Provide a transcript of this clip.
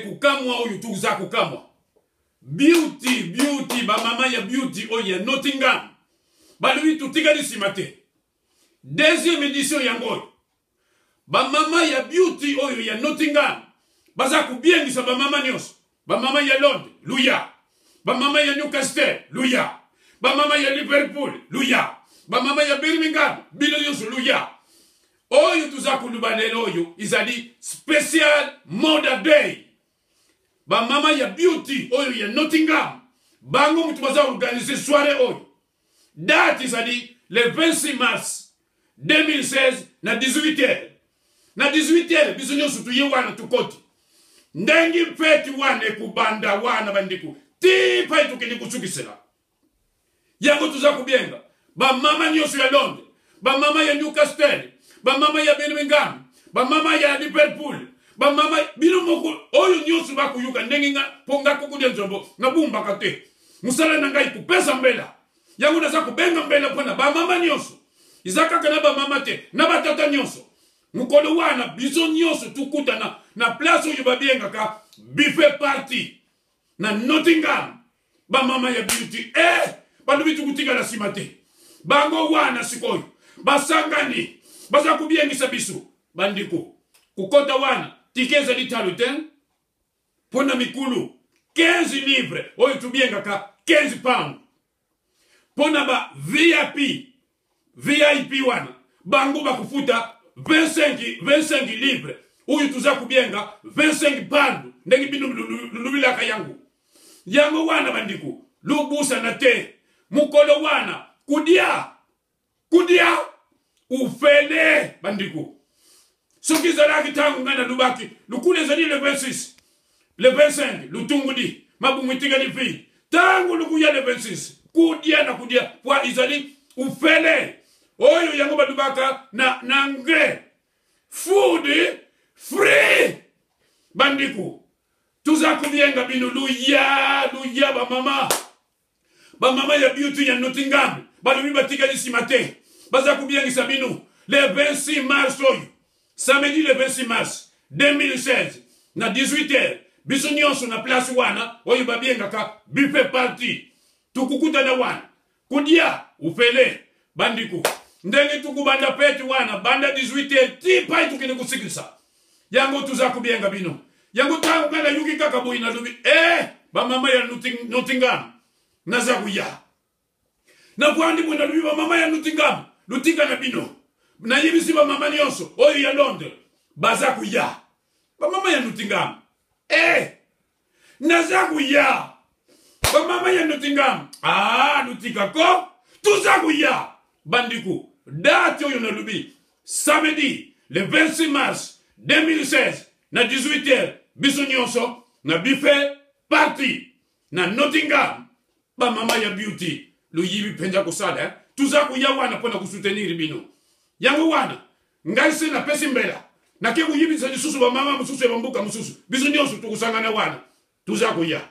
kukamwa oyo tuza kukamwa. Beauty, ba mama ya beauty oyo Nottingham. Balui tutika disimate. Deuxième édition yango. Ba mama ya beauty oyo ya Nottingham. Baza kubiengisa ba mama nyos. Ba mama ya Londres, luya. Ba mama ya Newcastle, luya. Ba mama ya Liverpool, luya. Ba mama ya Birmingham, bino nyos luya. Oyo tuza kulubanelo oyo izali special Mother Day. Ba mama ya beauty oyo ya Nottingham. Bango mutu baza organiser soirée oyo. Date izali le 26 mars 2016 na 18h. Na 18h biso nyonso tuye wana tukoti. Ndengi feti wane kubanda wana bandiku. Tipa itukini kusukisela. Yango tuza kubienga. Ba mama nyonso ya Londres. Ba mama ya Newcastle. Ba mama ya Birmingham. Ba mama ya Liverpool. Ba mama bino moko oyo nyonso bakuyuka ndengi nga ponga kukudia nzombo. Ngabumba kate. Musala nangai kupesa mbela. Yango naza kubenga mbela pona ba mama nyonso. Izaka kana ba mama te. Na batata nyonso. Mukolo wana biso nyonso tukuta na place oyo babienga ka buffet party na Nottingham. Ba mama ya beauty bandu bitu kutika na simate. Bango wana sikoyo. Basangani. Baza kubiengisa biso. Bandiko. Kukota wana. Tikeza di taluten. Pona mikulu. 15 livres. Oyo tubienga ka 15 pounds. Pona ba VIP wana. Bango bakufuta 25 livres. Oyo tuza kubienga 25 pounds. Ndengi binu lubila yangu. Yango wana bandiko. Lubusa na te. Mukolo wana. Kudia. Ufele bandiko. Soki zalaki tangu ngana lubaki. Lukule zali le 26. Le 25. Lutungudi. Mabumwitika ni fi. Tangu lukuya le 26. Kudia. Kwa izali ufele. Oyo yango badubaka na ngre. Food free. Bandiko. Tuza kubienga binu luya ba mama. Ba mama ya beauty ya Nottingham. Balubi batika disi matin. Baza kubienga sabinu. Le 26 mars oyo. Samedi le 26 mars 2016. Na 18h. Biso nyonso na place wana. Oyo babienga ka buffet party. Tukukuta na wana. Kudia. Ufele. Bandiko. Ndenge tukubanda peti wana. Banda 18h. Tipa itukini kusikisa. Yango tuza kubienga binu. Yango tangu kana yuki kakabu inalubi. Ba mama ya Nottingham. Naza kuya. Na kwandi mwena lubi ba mama ya Nottingham. Lutika na bino. Na yibisi ba mama nyonso. Oyo ya Londres. Baza kuya. Ba mama ya Nottingham. Naza kuya. Ba mama ya Nottingham. Lutika ko. Tuza kuya. Bandiko. Date oyo na lubi. Samedi. Le 26 mars 2016. Na 18h. Biso nyonso. Na buffet party. Na Nottingham. Ba mama ya beauty. Luyibi penja kusala. Tuza kuya wana pona kusuteniri bino. Yango wana. Ngaise na pesi mbela. Na ke kuyibi sa susu ba mama mususu ya bambuka mususu. Biso nyonso tukusangana wana. Tuza kuya.